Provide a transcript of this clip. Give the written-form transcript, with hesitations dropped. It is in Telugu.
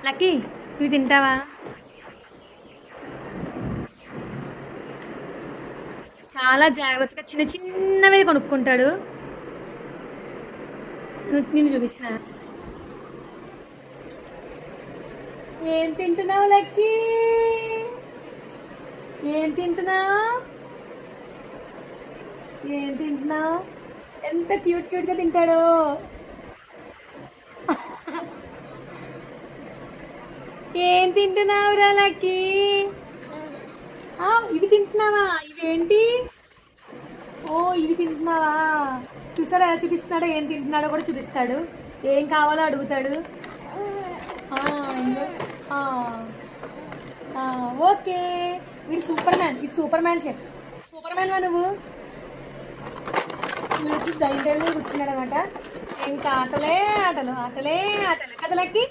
లక్కీ ఇవి తింటావా? చాలా జాగ్రత్తగా చిన్న చిన్నవి కొనుక్కుంటాడు. నేను చూపించిన. ఏం తింటున్నావు లక్కీ? ఏం తింటున్నావు? ఏం తింటున్నావు? ఎంత క్యూట్ క్యూట్గా తింటాడో. ఏం తింటున్నావురా లక్కీ? ఇవి తింటున్నావా? ఇవేంటి? ఓ ఇవి తింటున్నావా? చూసారా ఎలా చూపిస్తున్నాడో? ఏం తింటున్నాడో కూడా చూపిస్తాడు. ఏం కావాలో అడుగుతాడు. ఆ, ఓకే. వీడు సూపర్ మ్యాన్. ఇది super man shape. Super man వా నువ్వు? వీడు వచ్చి డైనింగ్ టేబుల్ మీద కూర్చున్నాడు అనమాట. ఇంకా ఆటలే ఆటలు ఆటలే ఆటలు కదా లక్కీ.